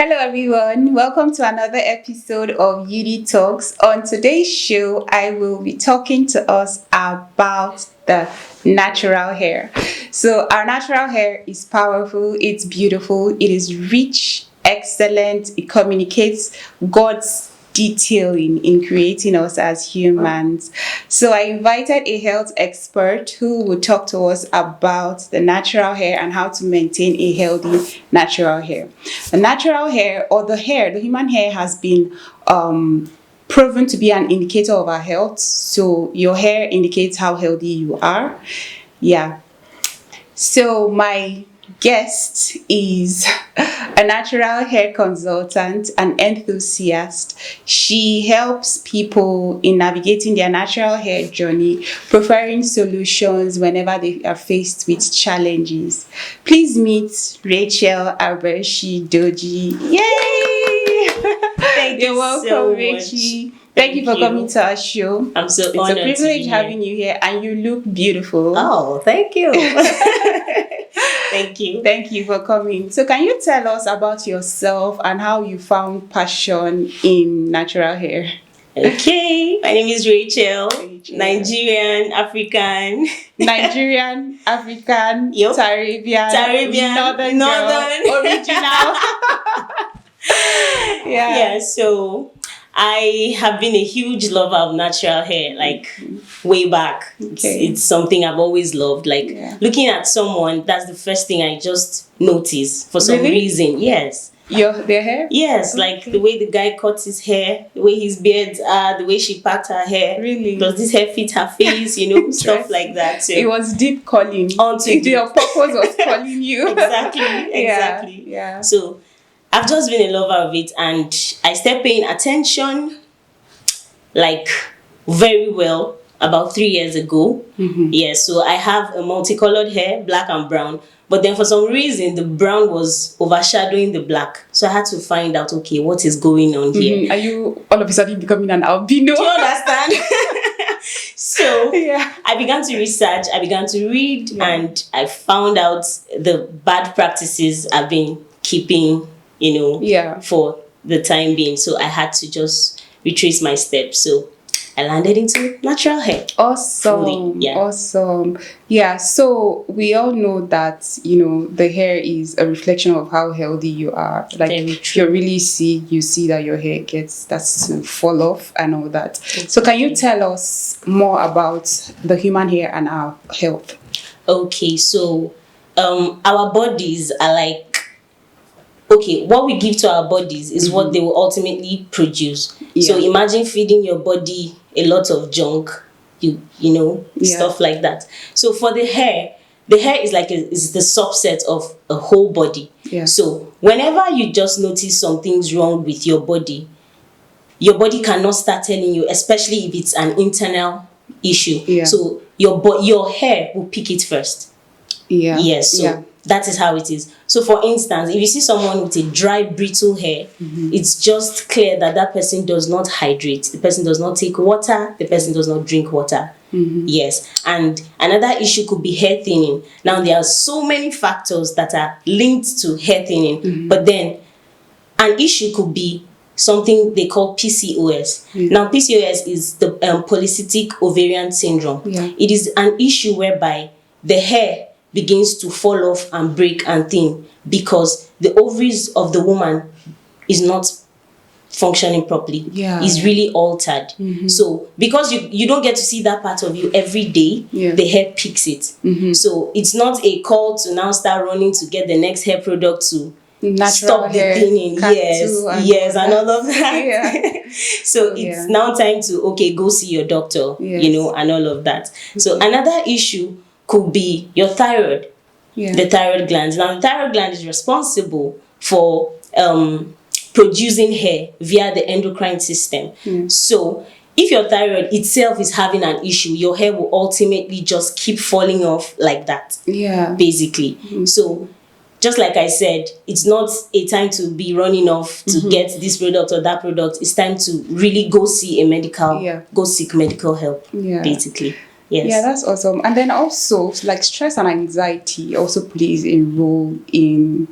Hello, everyone. Welcome to another episode of YIDITALKS. On today's show, I will be talking to us about the natural hair. So, our natural hair is powerful, it's beautiful, it is rich, excellent, it communicates God's detailing in creating us as humans. So I invited a health expert who will talk to us about the natural hair and how to maintain a healthy natural hair. The natural hair, or the human hair, has been proven to be an indicator of our health. So your hair indicates how healthy you are. Yeah. So my guest is a natural hair consultant, an enthusiast. She helps people in navigating their natural hair journey, preferring solutions whenever they are faced with challenges. Please meet Racheal Abershi Doji. Yay! You're welcome, so Racheal. Thank you for coming to our show. I'm so It's honored. a privilege having you here, and you look beautiful. Oh, thank you. Thank you. Thank you for coming. So can you tell us about yourself and how you found passion in natural hair? Okay, my name is Rachael. Nigerian, African. Nigerian, African, Yep. Caribbean, Northern girl, original. Yeah, so I have been a huge lover of natural hair, like way back. Okay. It's something I've always loved. Like looking at someone, that's the first thing I just notice for some reason. Yes. Their hair? Yes, like the way the guy cuts his hair, the way his beards are, the way she packed her hair. Really? Does this hair fit her face? Stuff like that. So it was deep calling. Your purpose was calling you. Exactly. Yeah. So I've just been a lover of it, and I started paying attention like very well about 3 years ago. Yeah, so I have a multicolored hair, black and brown. But then for some reason, the brown was overshadowing the black. So I had to find out, okay, what is going on here? Are you all of a sudden becoming an albino? Do you understand? So I began to research, I began to read, and I found out the bad practices I've been keeping, for the time being. So I had to just retrace my steps. So I landed into natural hair. Awesome. Awesome. Yeah, so we all know that, the hair is a reflection of how healthy you are. Like you really see that your hair starts to fall off and all that. So can you tell us more about the human hair and our health? Okay, so our bodies are like, what we give to our bodies is what they will ultimately produce. So imagine feeding your body a lot of junk, stuff like that. So for the hair is like is the subset of a whole body. So whenever you just notice something's wrong with your body cannot start telling you, especially if it's an internal issue. So your hair will pick it first. That is how it is. So for instance, if you see someone with a dry, brittle hair, it's just clear that person does not hydrate. The person does not take water. The person does not drink water. Yes. And another issue could be hair thinning. Now, there are so many factors that are linked to hair thinning. But then an issue could be something they call PCOS. Now, PCOS is the polycystic ovarian syndrome. It is an issue whereby the hair begins to fall off and break and thin because the ovaries of the woman is not functioning properly. Is really altered. So because you don't get to see that part of you every day, the hair picks it. So it's not a call to now start running to get the next hair product to stop the thinning. And all of that. So it's now time to go see your doctor, and all of that. So another issue could be your thyroid, the thyroid gland. Now, the thyroid gland is responsible for producing hair via the endocrine system. So if your thyroid itself is having an issue, your hair will ultimately just keep falling off like that, basically. So just like I said, it's not a time to be running off to get this product or that product. It's time to really go see go seek medical help, basically. Yes. Yeah, that's awesome. And then also, like, stress and anxiety also plays a role in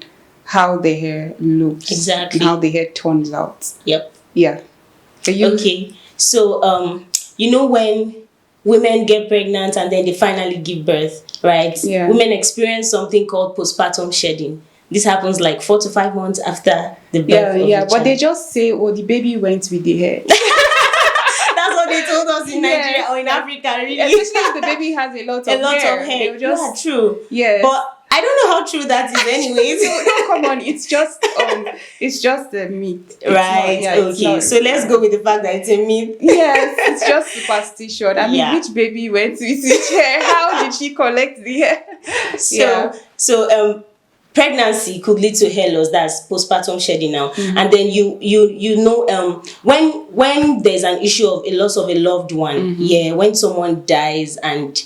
how the hair looks. Exactly. How the hair turns out. Yep. Yeah. Okay. So, when women get pregnant and then they finally give birth, right? Yeah. Women experience something called postpartum shedding. This happens like 4 to 5 months after the birth of the but child. they just say, oh, the baby went with the hair. That's what they told us in Nigeria or in Africa, really. Especially if the baby has a lot of hair. They'll just, yeah, true. Yes. But I don't know how true that is anyways. No, come on, it's just a myth. It's right. not, okay. So let's go with the fact that it's a myth. Yes, it's just superstition. I mean, which baby went with which hair? How did she collect the hair? So pregnancy could lead to hair loss. That's postpartum shedding now. And then when there's an issue of a loss of a loved one, when someone dies and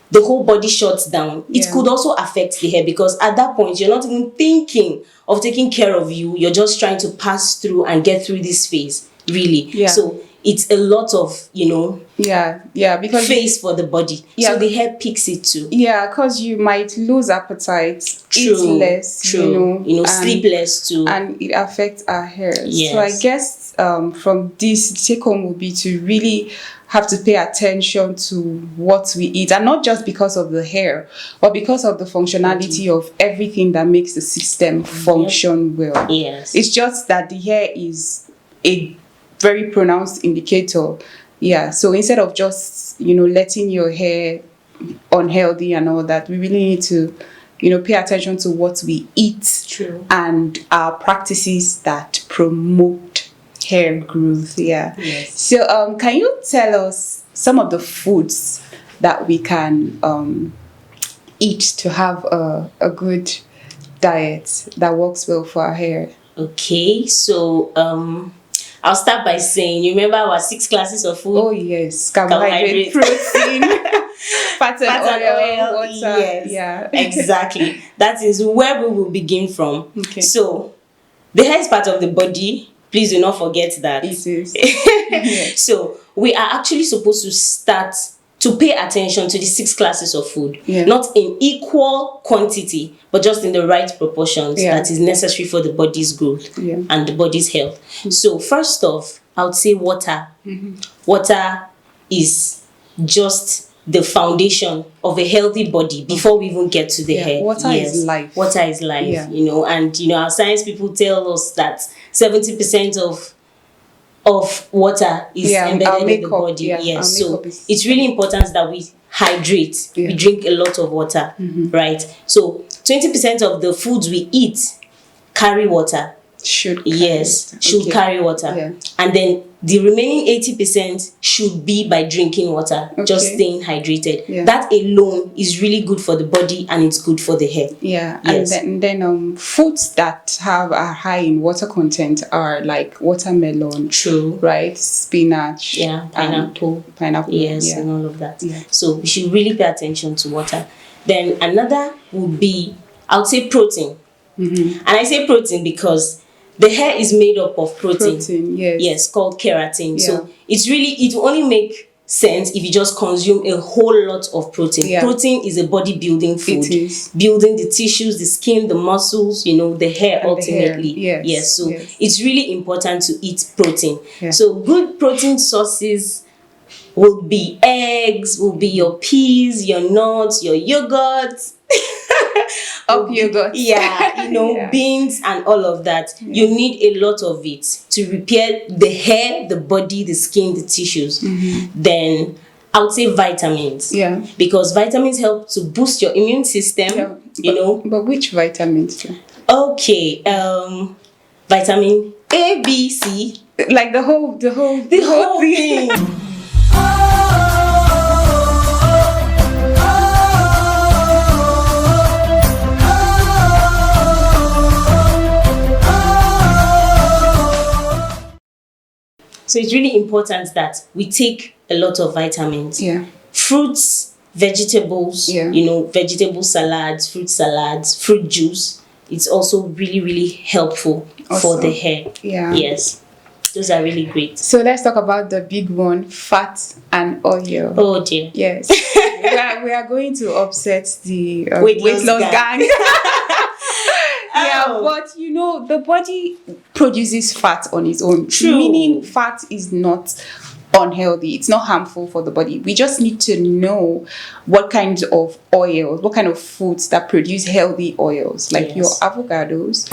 the whole body shuts down, it could also affect the hair, because at that point you're not even thinking of taking care of you. You're just trying to pass through and get through this phase, really. So it's a lot of because face for the body. So the hair picks it too. Because you might lose appetite, eat less, sleep less too, and it affects our hair. So I guess from this, the take home would be to really have to pay attention to what we eat, and not just because of the hair, but because of the functionality of everything that makes the system function well. It's just that the hair is a very pronounced indicator. So instead of just letting your hair unhealthy and all that, we really need to pay attention to what we eat and our practices that promote hair growth. So can you tell us some of the foods that we can eat to have a good diet that works well for our hair? Okay, so I'll start by saying, you remember our 6 classes of food? Oh yes, carbohydrate, protein, fat and oil, water. Yes, exactly. That is where we will begin from. Okay. So the hair is part of the body. Please do not forget that. It is. So we are actually supposed to start to pay attention to the 6 classes of food, not in equal quantity, but just in the right proportions that is necessary for the body's growth and the body's health. So first off, I would say water. Water is just the foundation of a healthy body before we even get to the hair. Water is life. Water is life, and our science people tell us that 70% of water is embedded in the body. So it's really important that we hydrate. We drink a lot of water, right? So 20% of the foods we eat carry water. Should carry water. And then the remaining 80% should be by drinking water, just staying hydrated. That alone is really good for the body, and it's good for the hair. And then foods that have a high in water content are like watermelon, right? Spinach, pineapple, and all of that. So we should really pay attention to water. Then another would be, I would say, protein. And I say protein because the hair is made up of protein. Yes, called keratin. So it will only make sense if you just consume a whole lot of protein. Protein is a body building food. It is. Building the tissues, the skin, the muscles, the hair and ultimately. The hair. So it's really important to eat protein. So good protein sources will be eggs, will be your peas, your nuts, your yogurt. Yogurt. Beans and all of that. You need a lot of it to repair the hair, the body, the skin, the tissues. Then I would say vitamins. Because vitamins help to boost your immune system. But which vitamins? Okay. Vitamin A, B, C. Like the whole thing. So it's really important that we take a lot of vitamins. Fruits, vegetables, vegetable salads, fruit juice. It's also really, really helpful for the hair. Yes. Those are really great. So let's talk about the big one, fat and oil. Oh dear. Yes. we are going to upset the weight loss gang. Yeah, but the body produces fat on its own. True. Meaning fat is not unhealthy. It's not harmful for the body. We just need to know what kinds of oils, what kind of foods that produce healthy oils, like your avocados.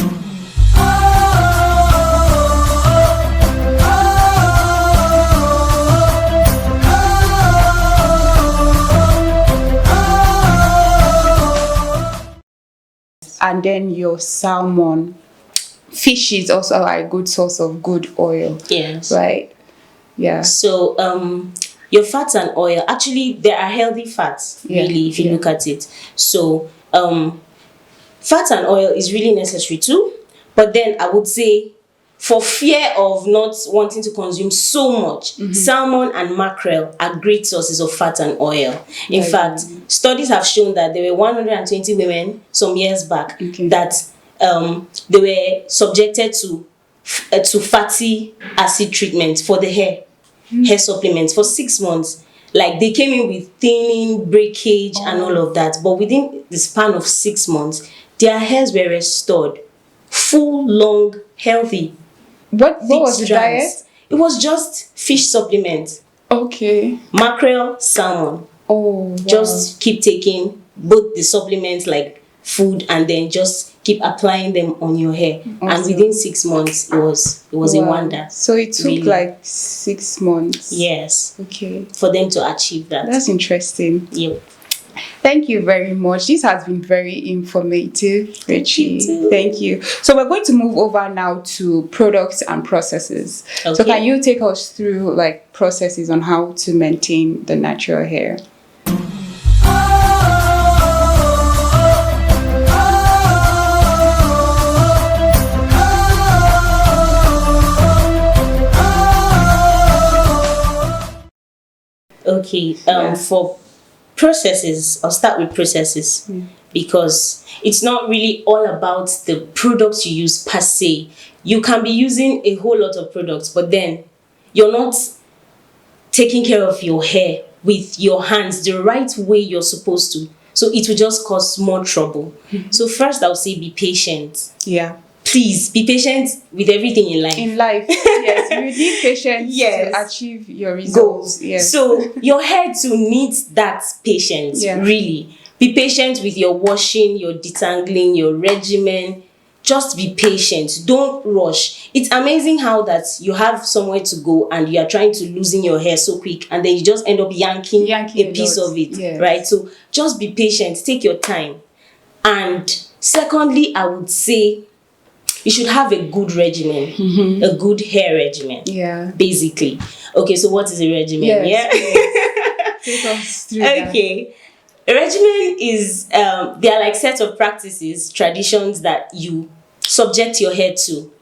And then your salmon. Fish is also a good source of good oil. Yes. Right? Yeah. So your fats and oil, actually there are healthy fats, really, if you look at it. So fat and oil is really necessary too. But then I would say, for fear of not wanting to consume so much, salmon and mackerel are great sources of fat and oil. In fact, studies have shown that there were 120 women some years back that they were subjected to fatty acid treatment for the hair supplements for 6 months. Like, they came in with thinning, breakage, and all of that. But within the span of 6 months, their hairs were restored, full, long, healthy. What was the diet? It was just fish supplement. Okay. Mackerel, salmon. Oh, wow. Just keep taking both the supplements, like food, and then just keep applying them on your hair. Awesome. And within 6 months, it was a wonder. So it took like 6 months. Yes. Okay. For them to achieve that. That's interesting. Yep. Thank you very much. This has been very informative, Racheal. Thank you. So we're going to move over now to products and processes. Okay. So can you take us through like processes on how to maintain the natural hair? Okay. For processes, I'll start with processes because it's not really all about the products you use per se. You can be using a whole lot of products, but then you're not taking care of your hair with your hands the right way you're supposed to. So it will just cause more trouble. So first, I'll say be patient. Yeah. Please be patient with everything in life. In life, yes, you need patience to achieve your results. Yes. So your hair too needs that patience. Really, be patient with your washing, your detangling, your regimen. Just be patient. Don't rush. It's amazing how that you have somewhere to go and you are trying to loosen your hair so quick, and then you just end up yanking a piece of it. Right? So just be patient. Take your time. And secondly, I would say, you should have a good regimen, a good hair regimen. Yeah. Basically. Okay, so what is a regimen? Take us through that. Okay. A regimen is, they are like set of practices, traditions that you subject your hair to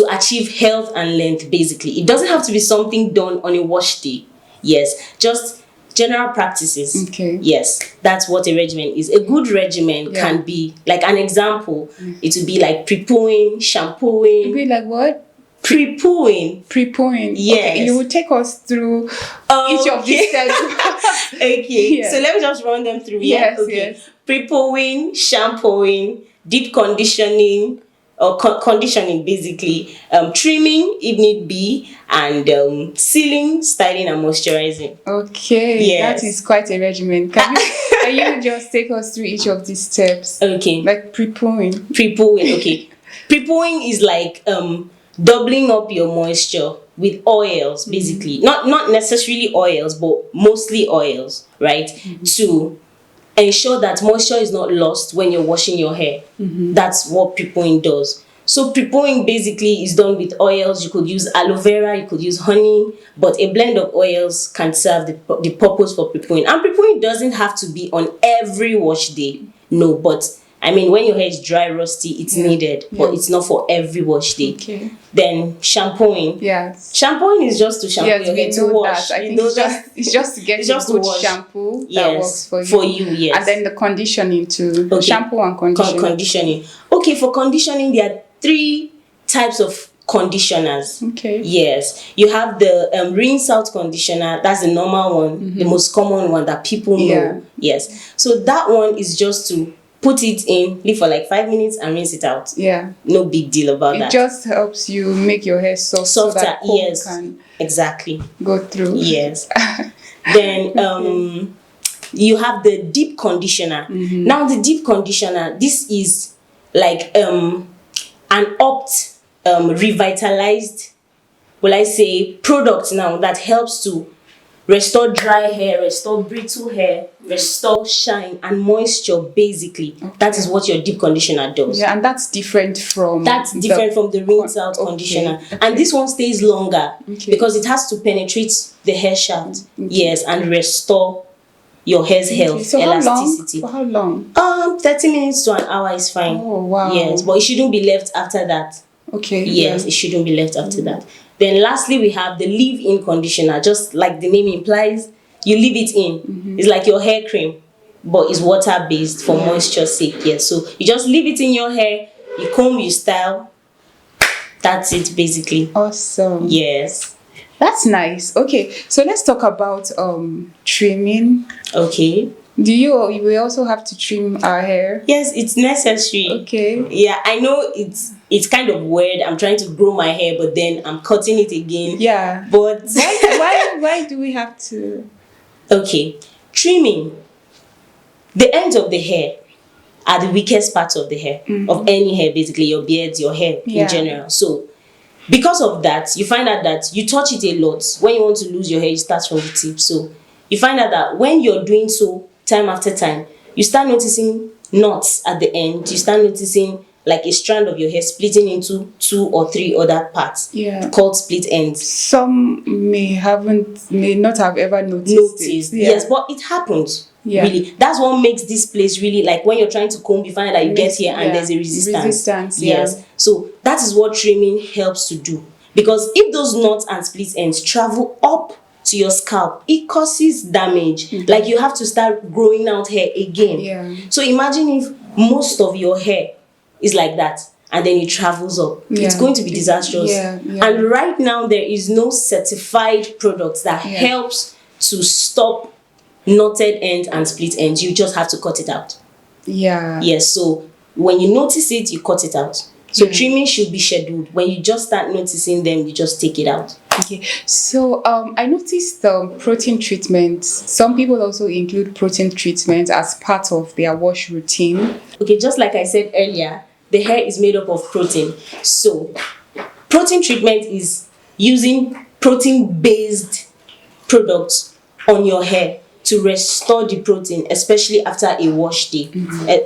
achieve health and length, basically. It doesn't have to be something done on a wash day. Yes. Just general practices. Okay. Yes, that's what a regimen is. A good regimen can be, like an example, it would be like pre-pooing, shampooing. It would be like what? Pre-pooing. Pre-pooing. Yes. Okay, you will take us through each of these steps. Okay, so let me just run them through. Yes, yes. Pre-pooing, shampooing, deep conditioning, or conditioning basically, trimming if need be, and sealing, styling, and moisturizing. Okay, that is quite a regimen. Can you just take us through each of these steps? Okay. Like pre-pooing. Pre-pooing, okay. Pre-pooing is like doubling up your moisture with oils, basically. Not necessarily oils, but mostly oils, right? To ensure that moisture is not lost when you're washing your hair. That's what pre-pooing does. So pre-pooing basically is done with oils. You could use aloe vera, you could use honey, but a blend of oils can serve the purpose for pre-pooing. And pre-pooing doesn't have to be on every wash day. No, but I mean, when your hair is dry, rusty, it's needed, but it's not for every wash day. Okay. Then shampooing. Yes. Shampooing is just to shampoo your hair to wash. I think it's just to get a good shampoo that works for you. For you, yes. And then the conditioning too. Okay. Shampoo and conditioning. Conditioning. Okay, for conditioning, there are 3 types of conditioners. Okay. Yes. You have the rinse out conditioner. That's the normal one, the most common one that people know. Yes. So that one is just to put it in, leave for like 5 minutes and rinse it out. Yeah. No big deal about that. It just helps you make your hair soft, Softer, so that comb yes. can Exactly. go through. Yes. Then you have the deep conditioner. Now the deep conditioner, this is like an revitalized, will I say, product now that helps to restore dry hair, restore brittle hair, restore shine and moisture, basically. Okay. That is what your deep conditioner does. Yeah, and that's different from... That's different from the rinse out conditioner. Okay. And this one stays longer because it has to penetrate the hair shaft. Yes, and restore your hair's health, so elasticity. For how long? 30 minutes to an hour is fine. Oh, wow. Yes, but it shouldn't be left after that. Okay. Yes, it shouldn't be left after that. Then lastly, we have the leave-in conditioner. Just like the name implies, you leave it in. It's like your hair cream, but it's water-based for moisture's sake. Yes, so you just leave it in your hair, you comb, you style. That's it, basically. Awesome. Yes. That's nice. Okay, so let's talk about trimming. Okay. We also have to trim our hair? Yes, it's necessary. Okay. Yeah, I know it's kind of weird. I'm trying to grow my hair, but then I'm cutting it again. Yeah. But why do we have to? Okay, trimming. The ends of the hair are the weakest parts of the hair, of any hair, basically your beards, your hair in general. So because of that, you find out that you touch it a lot. When you want to lose your hair, it starts from the tip. So you find out that when you're doing so time after time, you start noticing knots at the end. You start noticing like a strand of your hair splitting into 2 or 3 other parts. Yeah. Called split ends. Some may not have ever noticed it. Yeah. Yes, but it happens. Yeah. Really. That's what makes this place really, like when you're trying to comb, you find that you get here and there's a resistance. Yes. Yeah. So that is what trimming helps to do. Because if those knots and split ends travel up to your scalp, it causes damage. Like you have to start growing out hair again. Yeah. So imagine if most of your hair is like that and then it travels up. Yeah. It's going to be disastrous. Yeah. And right now there is no certified product that helps to stop knotted ends and split ends. You just have to cut it out. Yeah. Yes, so when you notice it, you cut it out. So trimming should be scheduled. When you just start noticing them, you just take it out. Okay, so I noticed protein treatments. Some people also include protein treatment as part of their wash routine. Okay, just like I said earlier, the hair is made up of protein. So protein treatment is using protein-based products on your hair to restore the protein, especially after a wash day,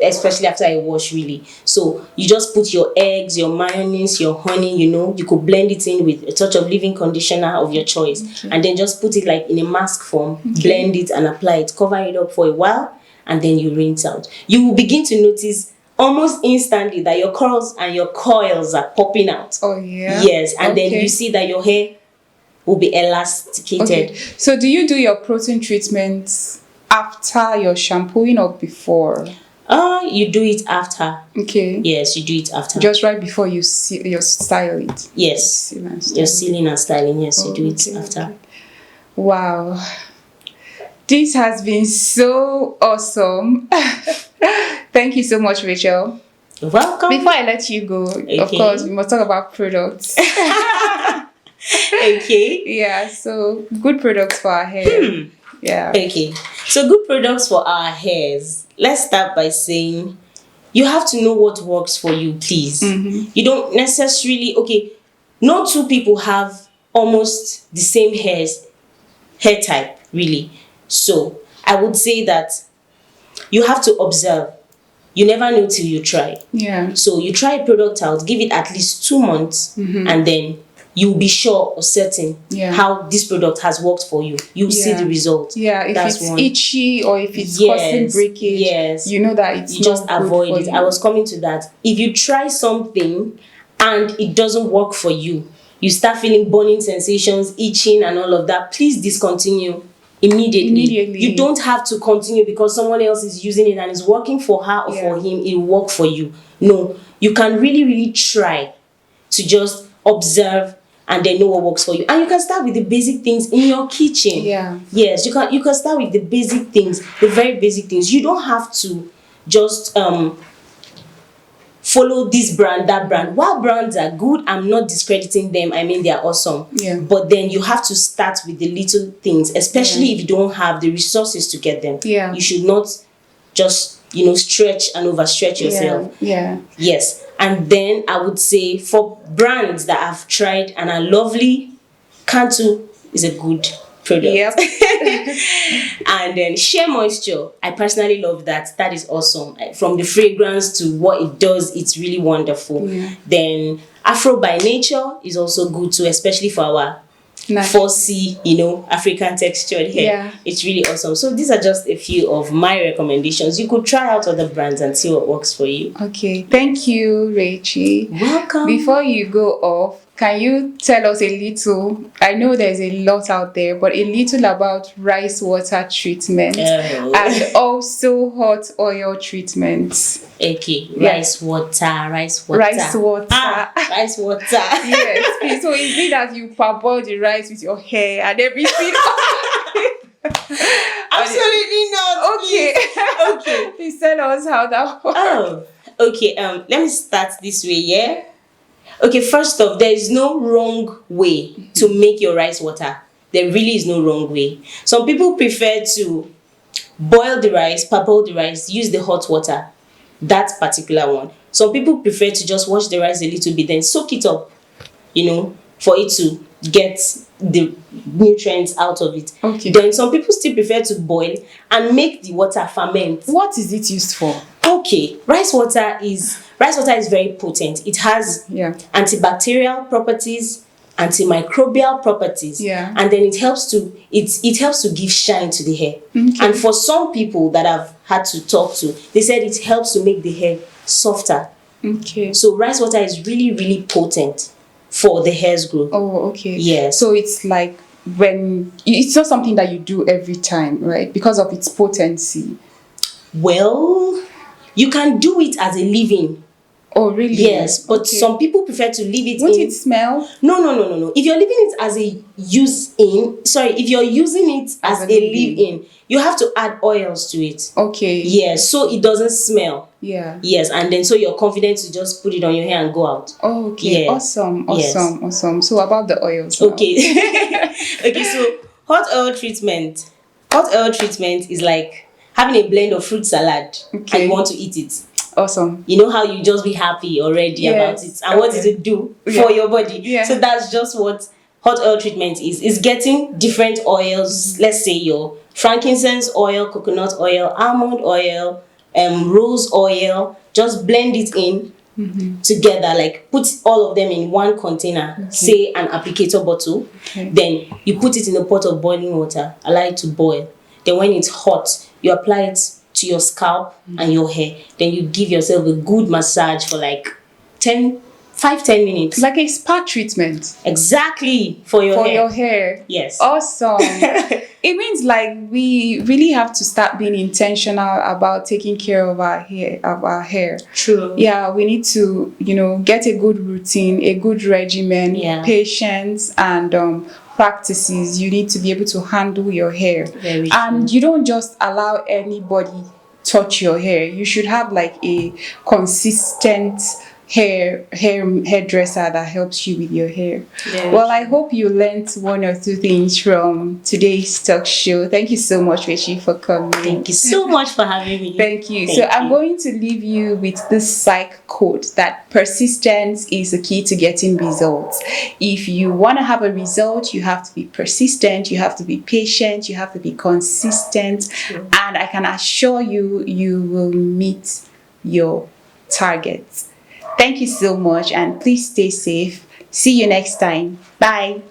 especially after a wash, really. So you just put your eggs, your mayonnaise, your honey, you could blend it in with a touch of leave-in conditioner of your choice, and then just put it like in a mask form, blend it and apply it, cover it up for a while, and then you rinse out. You will begin to notice almost instantly that your curls and your coils are popping out. Oh, yeah? Yes, and then you see that your hair will be elasticated. Okay. So do you do your protein treatments after your shampooing or before? You do it after. Okay. Yes, you do it after. Just right before you style it. Yes. You're sealing and styling. Yes, you do it after. Okay. Wow. This has been so awesome. Thank you so much, Rachael. You're welcome. Before I let you go, of course, we must talk about products. Okay. Yeah, so good products for our hair. Yeah. Okay. So good products for our hairs. Let's start by saying you have to know what works for you, please. You don't necessarily, no two people have almost the same hair type, really. So I would say that you have to observe. You never know till you try. Yeah. So you try a product out, give it at least 2 months, and then you'll be sure or certain how this product has worked for you. You'll see the result. Yeah, if it's itchy or if it's causing breakage, you know that it's just avoid it. I was coming to that. If you try something and it doesn't work for you, you start feeling burning sensations, itching and all of that, please discontinue immediately. You don't have to continue because someone else is using it and it's working for her or for him. It will work for you. No, you can really try to just observe and then know what works for you. And you can start with the basic things in your kitchen. Yeah. Yes, you can start with the basic things, the very basic things. You don't have to just follow this brand, that brand. While brands are good, I'm not discrediting them. I mean, they are awesome. Yeah. But then you have to start with the little things, especially if you don't have the resources to get them. Yeah. You should not just, stretch and overstretch yourself. Yeah. Yes. And then I would say for brands that I've tried and are lovely, Cantu is a good product. Yep. And then Sheer Moisture, I personally love that. That is awesome. From the fragrance to what it does, it's really wonderful. Yeah. Then Afro by Nature is also good too, especially for our Nice. 4C, African textured hair. Yeah. It's really awesome. So these are just a few of my recommendations. You could try out other brands and see what works for you. Okay. Thank you, Racheal. Welcome. Before you go off, can you tell us a little, I know there's a lot out there, but a little about rice water treatment and also hot oil treatments? Okay, Yeah. rice water. Rice water. Rice water. Yes, please. So is it that you parboil the rice with your hair and everything? Absolutely not. Okay. Okay. Please tell us how that works. Oh, okay. Let me start this way, yeah? Okay, first off, there is no wrong way to make your rice water. There really is no wrong way. Some people prefer to boil the rice, parboil the rice, use the hot water. That particular one. Some people prefer to just wash the rice a little bit, then soak it up, for it to get the nutrients out of it. Okay. Then some people still prefer to boil and make the water ferment. What is it used for? Okay, rice water is very potent. It has antibacterial properties, antimicrobial properties, and then it helps to give shine to the hair. Okay. And for some people that I've had to talk to, they said it helps to make the hair softer. Okay. So rice water is really, really potent for the hair's growth. Oh, okay. Yes. So it's like it's not something that you do every time, right? Because of its potency. Well, you can do it as a leave-in. Oh, really? Yes, but some people prefer to leave it Won't it smell? No. If you're leaving it as a if you're using it as a leave-in, you have to add oils to it. Okay. Yes, so it doesn't smell. Yeah. Yes, and then so you're confident to just put it on your hair and go out. Oh, okay. Yeah. Awesome. So about the oils now. Okay. Okay, so hot oil treatment. Hot oil treatment is like having a blend of fruit salad and you want to eat it. Awesome. You know how you just be happy already about it and what does it do for your body. Yeah. So that's just what hot oil treatment is. It's getting different oils. Let's say your frankincense oil, coconut oil, almond oil, rose oil. Just blend it in together, like put all of them in one container, say an applicator bottle. Then you put it in a pot of boiling water, allow it to boil. Then when it's hot, you apply it to your scalp and your hair. Then you give yourself a good massage for like 5-10 minutes. Like a spa treatment. Exactly. For your hair. Yes. Awesome. It means like we really have to start being intentional about taking care of our hair. True. Yeah, we need to, get a good routine, a good regimen, patience and practices. You need to be able to handle your hair. Very and true. You don't just allow anybody touch your hair. You should have like a consistent hairdresser that helps you with your hair. Well, I hope you learned one or two things from today's talk show. Thank you so much, Racheal, for coming. Thank you so much for having me. Thank you. I'm going to leave you with this psych quote that persistence is the key to getting results. If you want to have a result, you have to be persistent, you have to be patient, you have to be consistent, and I can assure you, you will meet your targets. Thank you so much and please stay safe. See you next time. Bye.